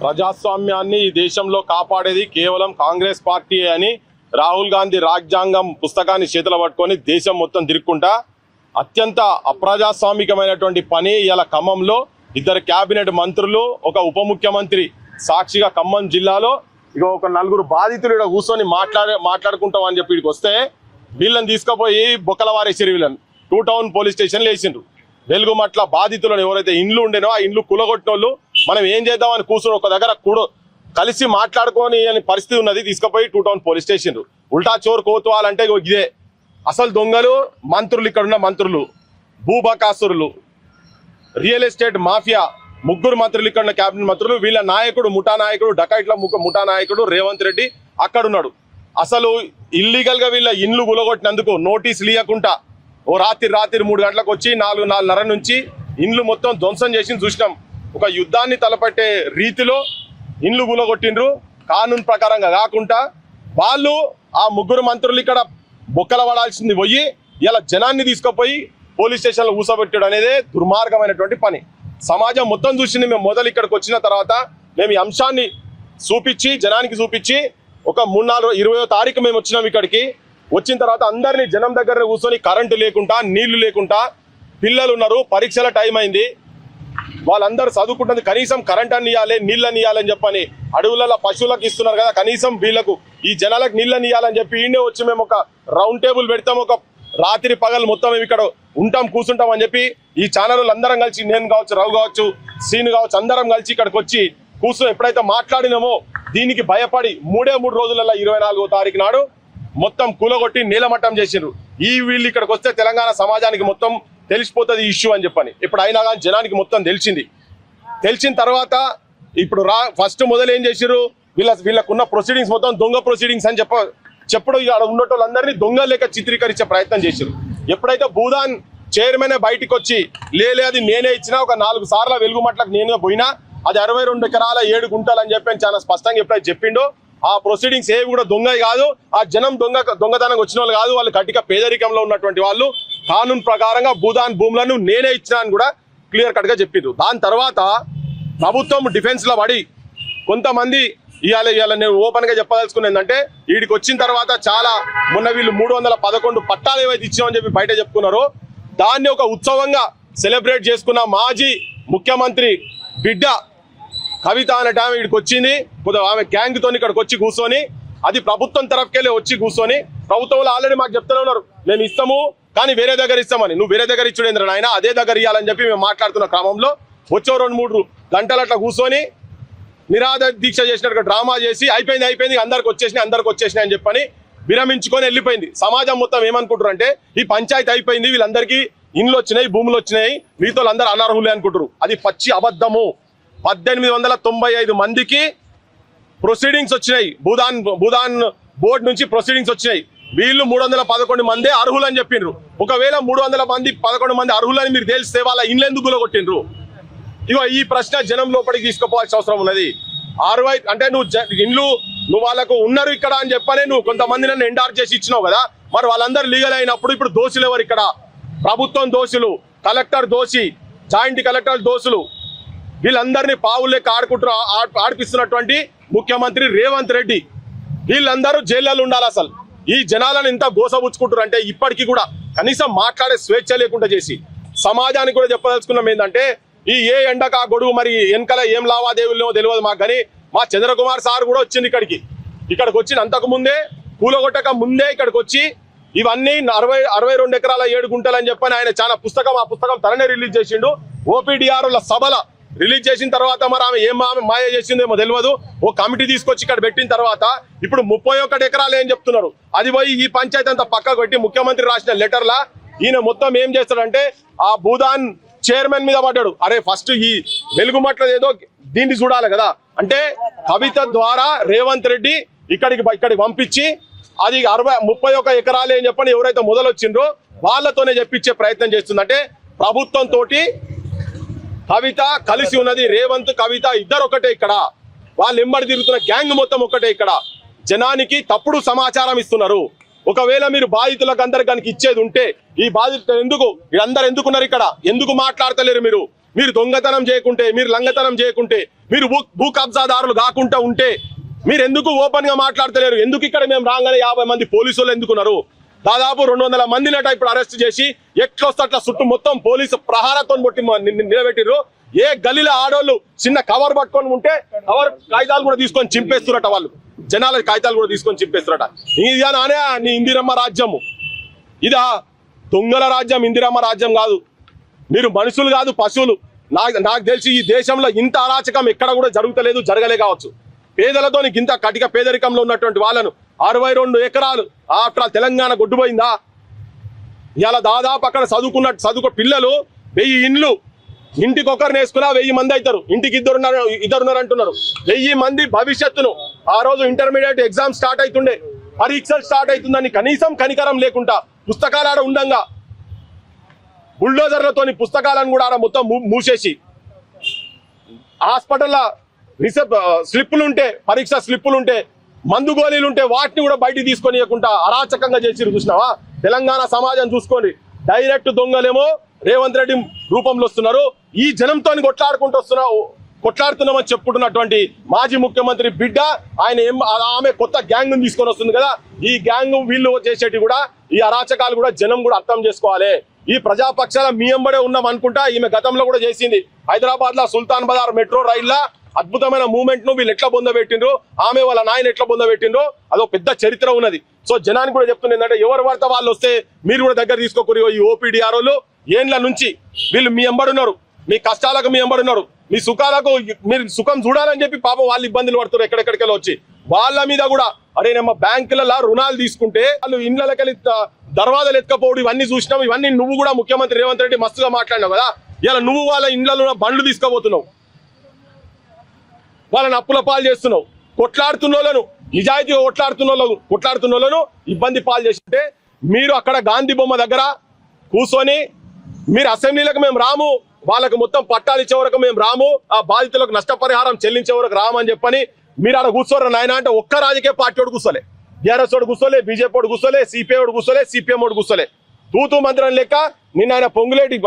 ప్రజాస్వామ్యాన్ని ఈ దేశంలో కాపాడేది కేవలం కాంగ్రెస్ పార్టీ అని రాహుల్ గాంధీ రాజ్యాంగం పుస్తకాన్ని చేతులు పట్టుకొని దేశం మొత్తం తిరుక్కుంటా అత్యంత అప్రజాస్వామికమైనటువంటి పని ఇలా ఖమ్మంలో ఇద్దరు కేబినెట్ మంత్రులు ఒక ఉప ముఖ్యమంత్రి సాక్షిగా ఖమ్మం జిల్లాలో ఇక ఒక నలుగురు బాధితులు ఇక్కడ కూర్చొని మాట్లాడుకుంటాం అని చెప్పి ఇక్కడికి వస్తే వీళ్ళని తీసుకుపోయి బొక్కలవారేసారు. వీళ్ళని 2 టౌన్ పోలీస్ స్టేషన్లో వేసిండ్రు. వెలుగుమట్ల బాధితులను ఎవరైతే ఇండ్లు ఉండేనో ఆ ఇండ్లు కూలగొట్టిన వాళ్ళు మనం ఏం చేద్దామని కూర్చొని ఒక దగ్గర కలిసి మాట్లాడుకొని అని పరిస్థితి ఉన్నది. తీసుకుపోయి 2 టౌన్ పోలీస్ స్టేషన్ ఉల్టా చోరు కోతువాలంటే ఇదే అసలు దొంగలు మంత్రులు, ఇక్కడున్న మంత్రులు భూబకాసురులు, రియల్ ఎస్టేట్ మాఫియా, ముగ్గురు మంత్రులు ఇక్కడ క్యాబినెట్ మంత్రులు. వీళ్ళ నాయకుడు ముఠా నాయకుడు డకాయిట్ల ముఠా నాయకుడు రేవంత్ రెడ్డి అక్కడున్నాడు. అసలు ఇల్లీగల్ గా వీళ్ళ ఇండ్లు గులగొట్టినందుకు నోటీసులు ఇవ్వకుండా ఓ రాత్రి 3 గంటలకు వచ్చి 4:30 నుంచి ఇండ్లు మొత్తం ధ్వంసం చేసి చూసినాం. ఒక యుద్ధాన్ని తలపట్టే రీతిలో ఇండ్లు గులగొట్టిండ్రు. కానూన్ ప్రకారంగా కాకుండా వాళ్ళు ఆ ముగ్గురు మంత్రులు ఇక్కడ బొక్కల పడాల్సింది పోయి ఇలా జనాన్ని తీసుకుపోయి పోలీస్ స్టేషన్లో ఊసబెట్టడం అనేది దుర్మార్గమైనటువంటి పని. సమాజం మొత్తం చూసింది. మేము మొదలు ఇక్కడికి వచ్చిన తర్వాత మేము ఈ అంశాన్ని చూపించి జనానికి చూపించి ఒక 20వ తారీఖు మేము వచ్చినాం. ఇక్కడికి వచ్చిన తర్వాత అందరినీ జనం దగ్గర కూర్చొని కరెంటు లేకుండా నీళ్లు లేకుండా పిల్లలు ఉన్నారు, పరీక్షల టైం అయింది, వాళ్ళందరూ చదువుకుంటుంది, కనీసం కరెంట్ అని ఇవ్వాలి నీళ్ళని ఇవ్వాలని చెప్పని అడవులలో పశువులకు ఇస్తున్నారు కదా, కనీసం వీళ్ళకు ఈ జనాలకు నీళ్ళని ఇవ్వాలని చెప్పి ఈయనే వచ్చి మేము ఒక రౌండ్ టేబుల్ పెడతాం. ఒక రాత్రి పగలు మొత్తం మేము ఇక్కడ ఉంటాం కూర్చుంటాం అని చెప్పి ఈ ఛానల్ అందరం కలిసి, నేను కావచ్చు, రావు కావచ్చు, సీన్ కావచ్చు, అందరం కలిసి ఇక్కడికి వచ్చి కూర్చొని ఎప్పుడైతే మాట్లాడినామో దీనికి భయపడి 3 రోజులలో 24వ తారీఖు నాడు మొత్తం కూలగొట్టి నీలమట్టం చేసిండ్రు. వీళ్ళు ఇక్కడికి వస్తే తెలంగాణ సమాజానికి మొత్తం తెలిసిపోతుంది ఈ ఇష్యూ అని చెప్పని. ఇప్పుడు అయినా కానీ జనానికి మొత్తం తెలిసిన తర్వాత ఇప్పుడు ఫస్ట్ మొదలు ఏం చేసిర్రు, వీళ్ళకున్న ప్రొసీడింగ్స్ మొత్తం దొంగ ప్రొసీడింగ్స్ అని చెప్పడం ఇక్కడ ఉన్నటోళ్ళందరినీ దొంగ లేక చిత్రీకరించే ప్రయత్నం చేసిర్రు. ఎప్పుడైతే భూదాన్ చైర్మన్ బయటికి వచ్చి లేలే అది నేనే ఇచ్చినా, ఒక 4 సార్ల వెలుగుమట్లకు నేనే పోయినా, అది 62 ఎకరాల 7 గుంటలు అని చెప్పి చాలా స్పష్టంగా ఎప్పుడైతే చెప్పిండో ఆ ప్రొసీడింగ్స్ ఏవి కూడా దొంగ కాదు. ఆ జనం దొంగతనం వచ్చిన వాళ్ళు కాదు, వాళ్ళు కటిక పేదరికంలో ఉన్నటువంటి వాళ్ళు. కానూన్ ప్రకారంగా భూదాన్ భూములను నేనే ఇచ్చినా అని కూడా క్లియర్ కట్ గా చెప్పిండ్రు. దాని తర్వాత ప్రభుత్వం డిఫెన్స్ లో పడి కొంతమంది ఇవాళ నేను ఓపెన్ గా చెప్పదలుచుకున్నా ఏంటంటే, వీడికి వచ్చిన తర్వాత చాలా మొన్న వీళ్ళు 311 పట్టాలు ఏవైతే ఇచ్చామని చెప్పి బయట చెప్పుకున్నారో దాన్ని ఒక ఉత్సవంగా సెలబ్రేట్ చేసుకున్న మాజీ ముఖ్యమంత్రి బిడ్డ కవిత అనేట ఆమె ఇక్కడికి వచ్చింది. ఆమె గ్యాంగ్ తో ఇక్కడికి వచ్చి కూర్చొని, అది ప్రభుత్వం తరఫుకెళ్ళి వచ్చి కూర్చొని, ప్రభుత్వంలో ఆల్రెడీ మాకు చెప్తూనే ఉన్నారు మేము ఇస్తాము కానీ వేరే దగ్గర ఇస్తామని. నువ్వు వేరే దగ్గర ఇచ్చుడేంద్ర నాయన, అదే దగ్గర ఇవ్వాలని చెప్పి మేము మాట్లాడుతున్న క్రమంలో వచ్చే 2-3 గంటలు అట్లా కూర్చొని నిరాహార దీక్ష చేసినట్టుగా డ్రామా చేసి అయిపోయింది అందరికి వచ్చేసినాయి అని చెప్పని విరమించుకొని వెళ్ళిపోయింది. సమాజం మొత్తం ఏమనుకుంటారు అంటే ఈ పంచాయతీ అయిపోయింది, వీళ్ళందరికీ ఇండ్లు వచ్చినాయి, భూములు వచ్చినాయి, మీతో అందరూ అనర్హులే అనుకుంటారు. అది పచ్చి అబద్ధము. 1895 మందికి ప్రొసీడింగ్స్ వచ్చినాయి, భూదాన్ బోర్డు నుంచి ప్రొసీడింగ్స్ వచ్చినాయి. వీళ్ళు 311 మందే అర్హులని చెప్పిండ్రు. ఒకవేళ 11 మంది అర్హులని మీరు తెలిస్తే వాళ్ళ ఇండ్లు ఎందుకు గులగొట్టిండ్రు? ఇగో ఈ ప్రశ్న జనం లోపలికి తీసుకుపోవాల్సిన అవసరం ఉన్నది. 60 అంటే నువ్వు వాళ్ళకు ఉన్నారు ఇక్కడ అని చెప్పనే నువ్వు కొంతమంది నన్ను ఎండార్ చేసి ఇచ్చినావు కదా, మరి వాళ్ళందరూ లీగల్ అయినప్పుడు ఇప్పుడు దోషులు ఎవరు ఇక్కడ? ప్రభుత్వం దోషులు, కలెక్టర్ దోషి, జాయింట్ కలెక్టర్ దోషులు, వీళ్ళందరినీ పావులే ఆడిపిస్తున్నటువంటి ముఖ్యమంత్రి రేవంత్ రెడ్డి, వీళ్ళందరూ జైళ్ళలో ఉండాలి. అసలు ఈ జనాలను ఇంత గోసబుచ్చుకుంటారు అంటే ఇప్పటికీ కూడా కనీసం మాట్లాడే స్వేచ్ఛ లేకుండా చేసి సమాజానికి కూడా చెప్పదలుచుకున్నాం ఏంటంటే, ఈ ఏ ఎండక గొడుగు మరి వెనకాల ఏం లావాదేవీలో తెలియదు మాకు. కానీ మా చంద్రకుమార్ సార్ కూడా వచ్చింది ఇక్కడికి వచ్చిన అంతకు ముందే కూలగొట్టక ముందే ఇక్కడికి వచ్చి ఇవన్నీ 62 ఎకరాల 7 గుంటలు అని చెప్పని ఆయన చాలా ఆ పుస్తకం తననే రిలీజ్ చేసిండు. ఓపీడీఆర్ల సభల రిలీజ్ చేసిన తర్వాత మరి ఆమె ఏం మాయ చేసిందేమో తెలియదు. ఓ కమిటీ తీసుకొచ్చి ఇక్కడ పెట్టిన తర్వాత ఇప్పుడు 31 ఎకరాలు ఏం చెప్తున్నారు. అది పోయి ఈ పంచాయతీ అంతా పక్కకు పెట్టి ముఖ్యమంత్రి రాసిన లెటర్లా ఈయన మొత్తం ఏం చేస్తాడంటే ఆ భూదాన్ చైర్మన్ మీద పడ్డాడు. అరే ఫస్ట్ ఈ వెలుగుమట్ల ఏదో దీన్ని చూడాలి కదా అంటే కవిత ద్వారా రేవంత్ రెడ్డి ఇక్కడికి పంపించి అది 31 ఎకరాలే అని చెప్పని ఎవరైతే మొదలు వచ్చిండ్రో వాళ్ళతోనే చెప్పించే ప్రయత్నం చేస్తుందంటే ప్రభుత్వంతో కవిత కలిసి ఉన్నది. రేవంత్ కవిత ఇద్దరు ఒకటే ఇక్కడ, వాళ్ళు ఎంబడి తిరుగుతున్న గ్యాంగ్ మొత్తం ఒకటే ఇక్కడ. జనానికి తప్పుడు సమాచారం ఇస్తున్నారు. ఒకవేళ మీరు బాధితులకు అందరికి కనుక ఇచ్చేది ఉంటే ఈ బాధితులు వీళ్ళందరూ ఎందుకున్నారు ఇక్కడ? ఎందుకు మాట్లాడతలేరు? మీరు దొంగతనం చేయకుంటే, మీరు లంగతనం చేయకుంటే, మీరు భూ కబ్జాదారులు కాకుండా ఉంటే మీరు ఎందుకు ఓపెన్ గా మాట్లాడతలేరు? ఎందుకు ఇక్కడ మేము రాగానే 50 మంది పోలీసులు ఎందుకున్నారు? దాదాపు 200 మందినట ఇప్పుడు అరెస్ట్ చేసి ఎట్లొస్తే అట్లా చుట్టూ మొత్తం పోలీసు ప్రహారతో కొట్టి నిలబెట్టిర్రు. ఏ గల్లీలో ఆడోళ్ళు చిన్న కవర్ పట్టుకొని ఉంటే కవర్ కాగితాలు కూడా తీసుకొని చింపేస్తున్నట, వాళ్ళు జనాల కాగితాలు కూడా తీసుకొని చింపేస్తున్నట. ఇదేనా నీ ఇందిరమ్మ రాజ్యము? ఇదా దొంగల రాజ్యం? ఇందిరమ్మ రాజ్యం కాదు. మీరు మనుషులు కాదు, పశువులు. నాకు తెలిసి ఈ దేశంలో ఇంత అరాచకం ఎక్కడ కూడా జరుగుతలేదు, జరగలే కావచ్చు. పేదలతో ఇంత కటిక పేదరికంలో ఉన్నటువంటి వాళ్ళను 62 ఎకరాలు ఆఫ్టర్ తెలంగాణ గొడ్డుపోయిందా? ఇలా దాదాపు అక్కడ చదువుకున్న పిల్లలు 1000 ఇండ్లు, ఇంటికి ఒకరిని వేసుకున్నా 1000 మంది అవుతారు. ఇంటికి ఇద్దరున్నారు అంటున్నారు. 1000 మంది భవిష్యత్తును ఆ రోజు ఇంటర్మీడియట్ ఎగ్జామ్ స్టార్ట్ అవుతుండే, పరీక్షలు స్టార్ట్ అవుతుందని కనీసం కనికరం లేకుండా పుస్తకాలు ఆడ ఉండంగా బుల్డోజర్లతోని పుస్తకాలను కూడా ఆడ మొత్తం మూసేసి హాస్పిటల్లో స్లిప్పులుంటే, పరీక్ష స్లిప్పులుంటే, మందు గోళీలుంటే వాటిని కూడా బయటికి తీసుకొని అరాచకంగా చేసి చూసినావా? తెలంగాణ సమాజం చూసుకోండి. డైరెక్ట్ దొంగలేమో రేవంత్ రెడ్డి రూపంలో వస్తున్నారు. ఈ జనంతో కొట్లాడుతున్నామని చెప్పుకుంటున్నటువంటి మాజీ ముఖ్యమంత్రి బిడ్డ ఆమె కొత్త గ్యాంగ్ తీసుకొని వస్తుంది కదా. ఈ గ్యాంగ్ వీళ్ళు చేసేటి కూడా ఈ అరాచకాలు కూడా జనం కూడా అర్థం చేసుకోవాలి. ఈ ప్రజాపక్షాల మీ ఎంబడే ఉన్నాం అనుకుంటా. ఈమె గతంలో కూడా చేసింది. హైదరాబాద్ లో సుల్తాన్ బజార్ మెట్రో రైల్లో అద్భుతమైన మూవ్మెంట్ ను వీళ్ళు ఎట్లా పొందబెట్టిండ్రు, ఆమె వాళ్ళ నాయన ఎట్లా పొందబెట్టిండ్రు, అదో పెద్ద చరిత్ర ఉన్నది. సో జనానికి కూడా చెప్తుంది ఏంటంటే, ఎవరు పడితే వాళ్ళు వస్తే మీరు కూడా దగ్గర తీసుకోకూరి. ఈ ఓపీడీఆర్ఓలు ఏండ్ల నుంచి వీళ్ళు మీ ఎంబడున్నారు, మీ కష్టాలకు మీ ఎంబడున్నారు, మీ సుఖాలకు మీరు సుఖం చూడాలని చెప్పి పాపం వాళ్ళు ఇబ్బందులు పడుతున్నారు ఎక్కడెక్కడికెళ్ళి వచ్చి. వాళ్ళ మీద కూడా అరేనమ్మ బ్యాంకులలో రుణాలు తీసుకుంటే వాళ్ళు ఇండ్లకెళ్ళి దర్వాజాలు ఎత్తుకపోవడం ఇవన్నీ చూసినాం. ఇవన్నీ నువ్వు కూడా ముఖ్యమంత్రి రేవంత్ రెడ్డి మస్తుగా మాట్లాడినావు కదా. ఇలా నువ్వు వాళ్ళ ఇండ్లలో బండ్లు తీసుకోబోతున్నావు, వాళ్ళని అప్పుల పాలు చేస్తున్నావు. కొట్లాడుతున్నోళ్ళను, నిజాయితీగా కొట్లాడుతున్నోళ్ళను ఇబ్బంది పాలు చేస్తుంటే మీరు అక్కడ గాంధీ బొమ్మ దగ్గర కూర్చొని మీరు అసెంబ్లీలకు మేము రాము, వాళ్ళకు మొత్తం పట్టాలు ఇచ్చే వరకు మేము రాము, ఆ బాధితులకు నష్టపరిహారం చెల్లించే వరకు రామని చెప్పని మీరు ఆడ కూర్చోరు నాయన అంటే ఒక్క రాజకీయ పార్టీ వాడు కూర్చోలే. టీఆర్ఎస్ వాడు కూర్చోలే, బీజేపీ వాడు కూర్చోలే, సిపిఐ వాడు కూర్చోలే, సిపిఎం వాడు కూర్చోలే. తూతూ మంత్రం లెక్క నిన్న ఆయన పొంగులేటి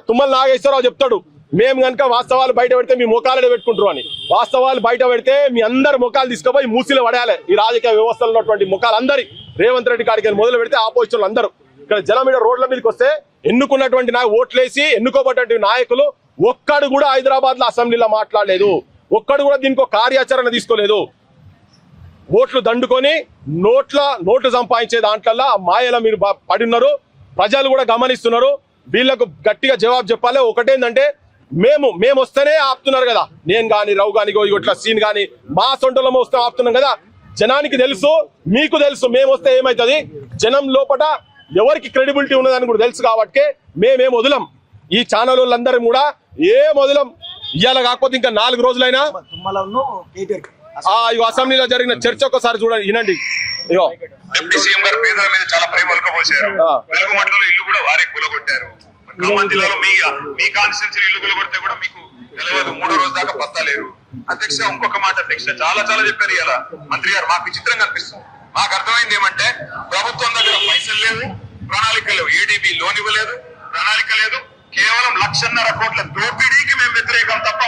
తుమ్మల నాగేశ్వరరావు చెప్తాడు, మేము కనుక వాస్తవాలు బయట పెడితే మీ ముఖాలనే పెట్టుకుంటారు అని. వాస్తవాలు బయట పెడితే మీ అందరి ముఖాలు తీసుకుపోయి మూసిలో పడేయాలి. ఈ రాజకీయ వ్యవస్థలో ఉన్నటువంటి ముఖాలు అందరి రేవంత్ రెడ్డి కాడికి మొదలు పెడితే ఆపోజిషన్ అందరూ ఇక్కడ జనం మీద రోడ్ల మీదకి వస్తే ఎన్నుకున్నటువంటి ఓట్లేసి ఎన్నుకోబడ్డ నాయకులు ఒక్కడు కూడా హైదరాబాద్ లో అసెంబ్లీలో మాట్లాడలేదు, ఒక్కడు కూడా దీనికి ఒక కార్యాచరణ తీసుకోలేదు. ఓట్లు దండుకొని నోట్లు సంపాదించే దాంట్లో మాయల మీరు పడి ఉన్నారు. ప్రజలు కూడా గమనిస్తున్నారు. వీళ్లకు గట్టిగా జవాబు చెప్పాలి. ఒకటేందంటే మేము వస్తేనే ఆపుతున్నారు కదా, నేను గాని రవు గాని ఇట్లా సీన్ గాని మా సొంటలో వస్తే ఆపుతున్నాం కదా. జనానికి తెలుసు, మీకు తెలుసు మేము వస్తే ఏమైతుంది, జనం లోపల ఎవరికి క్రెడిబిలిటీ ఉన్నదని కూడా తెలుసు. కాబట్టి మేమేం వదలం, ఈ ఛానల్ వాళ్ళందరం కూడా ఏం వదలం. ఇవాళ కాకపోతే ఇంకా 4 రోజులైనా అసెంబ్లీలో జరిగిన చర్చ ఒకసారి చూడండి, వినండి. ఇగో డిప్యూటీ సీఎం గారు పేదల మీద చాలా ప్రేమ ఒలకపోసారు. వెలుగుమట్లలో ఇల్లు కూడా వారే కూలగొట్టారు. ఖమ్మంలో మీ కాన్స్టిట్యూన్సీ ఇల్లు కూలగొడితే కూడా మీకు తెలియదు, 3వ రోజు దాకా పత్తాలేరు. అధ్యక్ష ఇంకొక మాట అధ్యక్ష, చాలా చెప్పారు ఇలా మంత్రి గారు. మాకు విచిత్రంగా అనిపిస్తుంది. మాకు అర్థమైంది ఏమంటే, ప్రభుత్వం దగ్గర పైసలు లేవు, ప్రణాళిక లేవు, ఏడీబీ లోన్ ఇవ్వలేదు, ప్రణాళిక లేదు. కేవలం 1,50,000 కోట్ల దోపిడీకి మేము వ్యతిరేకం తప్ప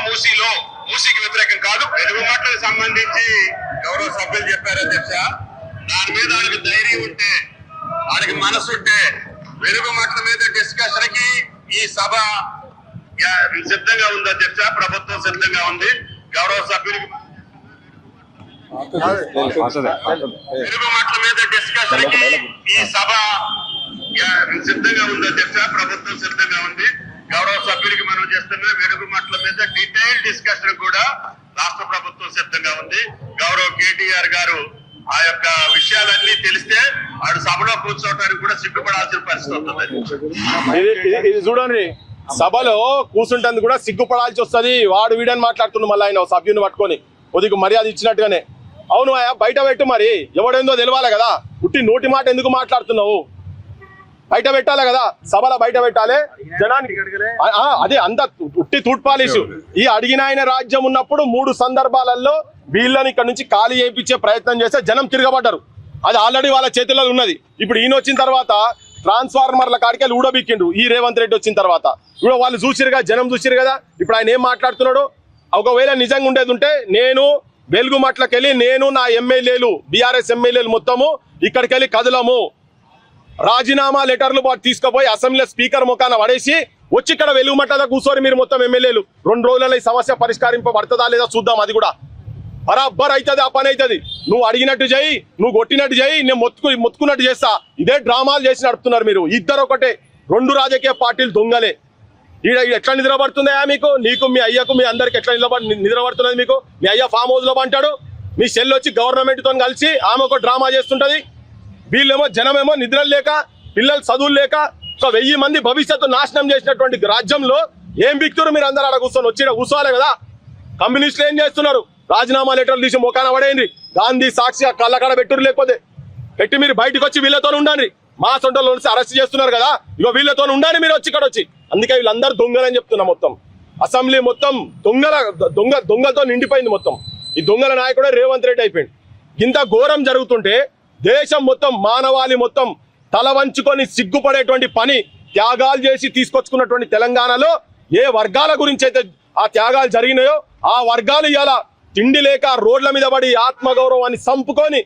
మూసీకి వ్యతిరేకం కాదు. వెలుగు మాటలకు సంబంధించి గౌరవ సభ్యులు చెప్పారు అధ్యక్ష, దాని మీద వాళ్ళకి ధైర్యం ఉంటే, వాళ్ళకి మనసు ఉంటే వెలుగు మాటల మీద డిస్కషన్ కి ఈ సభ సిద్ధంగా ఉంది అధ్యక్ష. ప్రభుత్వం సిద్ధంగా ఉంది. గౌరవ సభ్యులకి వెలుగు మాటల మీద డిస్కషన్ కి ఈ సభ సిద్ధంగా ఉంది అధ్యక్ష. ప్రభుత్వం సిద్ధంగా ఉంది. గౌరవ సభ్యులకి మనం చేస్తున్న వెలుగు మాటల మీద డీటెయిల్ డిస్కషన్ కూడా రాష్ట్ర ప్రభుత్వం సిద్ధంగా ఉంది. గౌరవ కేటీఆర్ గారు ఆ యొక్క విషయాలన్నీ తెలిస్తే వాడు సభలో కూర్చోవడానికి కూడా సిగ్గుపడాల్సిన పరిస్థితి వస్తుంది. ఇది చూడండి, సభలో కూర్చుంటందుకు కూడా సిగ్గుపడాల్సి వస్తుంది. వాడు వీడని మాట్లాడుతున్నాడు. మళ్ళీ ఆయన సభ్యుని పట్టుకొని కొద్దిగా మర్యాద ఇచ్చినట్టుగానే. అవును బయట పెట్టు, మరి ఎవడేందో తెలవాలి కదా. పుట్టి నోటి మాట ఎందుకు మాట్లాడుతున్నావు? బయట పెట్టాలి కదా, సభలో బయట పెట్టాలి జనానికి. అదే అంత ఉట్టి తూట్పాలేసు. ఈ అడిగిన ఆయన రాజ్యం ఉన్నప్పుడు 3 సందర్భాలలో వీళ్ళని ఇక్కడ నుంచి ఖాళీ చేయించే ప్రయత్నం చేస్తే జనం తిరగబడ్డారు. అది ఆల్రెడీ వాళ్ళ చేతుల్లో ఉన్నది. ఇప్పుడు ఈయన వచ్చిన తర్వాత ట్రాన్స్ఫార్మర్ల కాడికి ఊడబిక్కిండ్రు. ఈ రేవంత్ రెడ్డి వచ్చిన తర్వాత ఇప్పుడు వాళ్ళు చూసిరుగా, జనం చూసిరు కదా. ఇప్పుడు ఆయన ఏం మాట్లాడుతున్నాడు? ఒకవేళ నిజంగా ఉండేది ఉంటే నేను వెలుగుమట్లకెళ్ళి నేను నా ఎమ్మెల్యేలు బీఆర్ఎస్ ఎమ్మెల్యేలు మొత్తము ఇక్కడికి వెళ్ళి కదలము, రాజీనామా లెటర్లు తీసుకుపోయి అసెంబ్లీ స్పీకర్ ముఖాన పడేసి వచ్చి ఇక్కడ వెలుగుమట్ల కూర్చొని మీరు మొత్తం ఎమ్మెల్యేలు 2 రోజులలో ఈ సమస్య పరిష్కరింపబడుతుందా లేదా చూద్దాం. అది కూడా బరాబర్ అవుతుంది, ఆ పని అవుతుంది. నువ్వు అడిగినట్టు చేయి, నువ్వు కొట్టినట్టు చేయి, నేను మొత్తుకున్నట్టు చేస్తా. ఇదే డ్రామాలు చేసి నడుపుతున్నారు మీరు. ఇద్దరు ఒకటే, 2 రాజకీయ పార్టీలు దొంగలే. ఈడ ఎట్లా నిద్రపడుతుందా మీకు? నీకు మీ అయ్యకు మీ అందరికి ఎట్లా నిద్రపడుతున్నది మీకు? మీ అయ్య ఫామ్ హౌస్ లో అంటాడు, మీ సెల్ వచ్చి గవర్నమెంట్ తో కలిసి ఆమె ఒక డ్రామా చేస్తుంటది. వీళ్ళేమో జనమేమో నిద్రలు లేక, పిల్లలు చదువులు లేక, ఒక 1000 మంది భవిష్యత్తు నాశనం చేసినటువంటి రాజ్యంలో ఏం బిక్తురు మీరు అందరూ? ఆడ కూర్చొని వచ్చి కూర్చోవాలి కదా. కమ్యూనిస్టులు ఏం చేస్తున్నారు? రాజీనామా లెటర్లు తీసి మొఖాన పడేయండి, గాంధీ సాక్షి కళ్ళకాడ పెట్టురు, లేకపోతే పెట్టి మీరు బయటకు వచ్చి వీళ్ళతో ఉండండి. మా సొంటలో అరెస్ట్ చేస్తున్నారు కదా, ఇగో వీళ్ళతో ఉండండి మీరు వచ్చి ఇక్కడ వచ్చి. అందుకే వీళ్ళందరూ దొంగలని చెప్తున్నా. మొత్తం అసెంబ్లీ మొత్తం దొంగలతో నిండిపోయింది. మొత్తం ఈ దొంగల నాయకుడే రేవంత్ రెడ్డి అయిపోయింది. ఇంత ఘోరం జరుగుతుంటే దేశం మొత్తం మానవాళి మొత్తం తల వంచుకొని సిగ్గుపడేటువంటి పని త్యాగాలు చేసి తీసుకొచ్చుకున్నటువంటి తెలంగాణలో ఏ వర్గాల గురించి అయితే ఆ త్యాగాలు జరిగినాయో ఆ వర్గాలు ఇవాళ తిండి లేక రోడ్ల మీద పడి ఆత్మగౌరవాన్ని చంపుకొని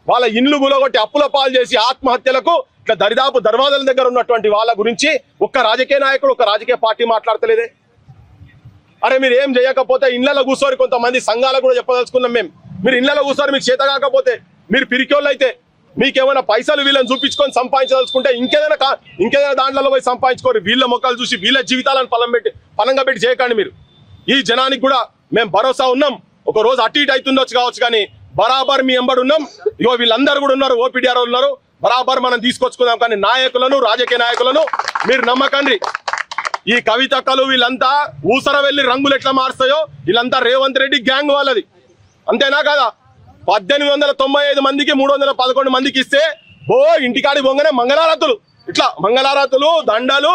వాళ్ళ ఇండ్లు గులగొట్టి అప్పుల పాలు చేసి ఆత్మహత్యలకు ఇట్లా దరిదాపు దర్వాజాల దగ్గర ఉన్నటువంటి వాళ్ళ గురించి ఒక్క రాజకీయ నాయకుడు, ఒక్క రాజకీయ పార్టీ మాట్లాడతలేదే. అరే మీరు ఏం చేయకపోతే ఇళ్లలో కూర్చొని, కొంతమంది సంఘాలకు కూడా చెప్పదలుచుకున్నాం మేము, మీరు ఇళ్లలో కూర్చొని మీకు చేత కాకపోతే, మీరు పిరికోళ్ళు అయితే, మీకేమైనా పైసలు వీళ్ళని చూపించుకొని సంపాదించదలుచుకుంటే ఇంకేదైనా దాంట్లో పోయి సంపాదించుకోరు. వీళ్ళ మొక్కలు చూసి వీళ్ళ జీవితాలను పనంగా పెట్టి చేయకండి. మీరు ఈ జనానికి కూడా మేము భరోసా ఉన్నాం. ఒక రోజు అటు ఇటు అవుతుండొచ్చు కావచ్చు, కానీ బరాబర్ మీ ఎంబడి ఉన్నాం. ఇగో వీళ్ళందరూ కూడా ఉన్నారు, ఓపీడీఆర్ ఉన్నారు, బరాబర్ మనం తీసుకొచ్చుకుందాం. కానీ నాయకులను, రాజకీయ నాయకులను మీరు నమ్మకండి. ఈ కవితక్కలు వీళ్ళంతా ఊసర వెళ్ళి రంగులు ఎట్లా మారుస్తాయో వీళ్ళంతా రేవంత్ రెడ్డి గ్యాంగ్ వాళ్ళది, అంతేనా కదా? 1895 మందికి 311 మందికి ఇస్తే ఇంటికాడి బొంగనే మంగళారతులు, ఇట్లా మంగళారతులు దండలు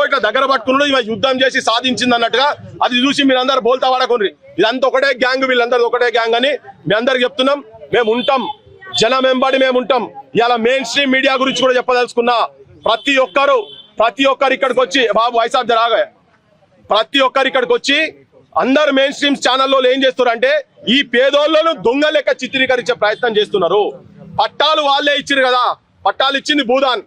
ఇట్లా దగ్గర పట్టుకున్నాడు, ఇవి యుద్ధం చేసి సాధించింది అన్నట్టుగా. అది చూసి మీరందరూ బోల్తా వాడకుండ్రి. ఇదంతా ఒకటే గ్యాంగ్, వీళ్ళందరూ ఒకటే గ్యాంగ్ అని మీ అందరికి చెప్తున్నాం. మేము ఉంటాం, జనం వెంబడి మేము ఉంటాం. ఇలా మెయిన్ స్ట్రీమ్ మీడియా గురించి కూడా చెప్పదలుచుకున్నా. ప్రతి ఒక్కరు ఇక్కడికి వచ్చి, బాబు వైసాబ్ జరాగా, ప్రతి ఒక్కరు ఇక్కడికి వచ్చి అందరు మెయిన్ స్ట్రీమ్ ఛానల్లో ఏం చేస్తున్నారు అంటే ఈ పేదోళ్లను దొంగ లెక్క చిత్రీకరించే ప్రయత్నం చేస్తున్నారు. పట్టాలు వాళ్ళే ఇచ్చారు కదా, పట్టాలు ఇచ్చింది భూదాన్.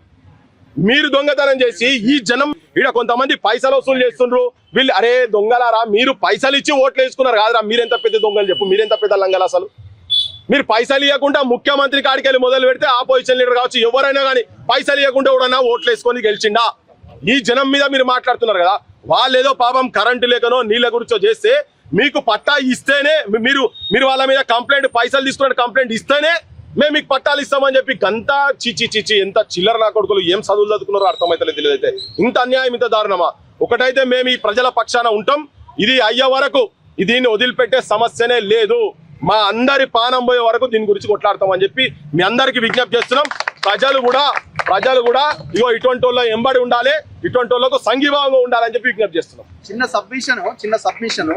మీరు దొంగతనం చేసి ఈ జనం ఈడ కొంతమంది పైసలు వసూలు చేస్తుండ్రు. వీళ్ళు అరే దొంగలారా, మీరు పైసలు ఇచ్చి ఓట్లు వేసుకున్నారు కాదురా, మీరెంత పెద్ద దొంగలు చెప్పు, మీరెంత పెద్ద లంగలు. అసలు మీరు పైసలు ఇవ్వకుండా ముఖ్యమంత్రి కాడికి వెళ్ళి మొదలు పెడితే ఆపోజిషన్ లీడర్ కావచ్చు ఎవరైనా కానీ పైసలు ఇవ్వకుండా కూడా ఓట్లు వేసుకొని గెలిచిండా? ఈ జనం మీద మీరు మాట్లాడుతున్నారు కదా. వాళ్ళు ఏదో పాపం కరెంటు లేకనో నీళ్ళ గురించో చేస్తే మీకు పట్టా ఇస్తేనే, మీరు వాళ్ళ మీద కంప్లైంట్, పైసలు తీసుకున్న కంప్లైంట్ ఇస్తేనే మేము మీకు పట్టాలు ఇస్తామని చెప్పి గంతా చిచి ఎంత చిల్లర నా కొడుకులు, ఏం చదువులు చదువుకున్నారో అర్థమైతే తెలియదైతే. ఇంత అన్యాయం, ఇంత దారుణమా? ఒకటైతే మేము ఈ ప్రజల పక్షాన ఉంటాం, ఇది అయ్యే వరకు దీన్ని వదిలిపెట్టే సమస్యనే లేదు. మా అందరి పానం పోయే వరకు దీని గురించి కొట్లాడతామని చెప్పి మీ అందరికి విజ్ఞప్తి చేస్తున్నాం. ప్రజలు కూడా ఇగో ఇటువంటి వాళ్ళు ఎంబడి ఉండాలి, ఇటువంటి వాళ్ళకు సంఘీభావంగా ఉండాలని చెప్పి విజ్ఞప్తి చేస్తున్నాం. చిన్న సబ్మిషన్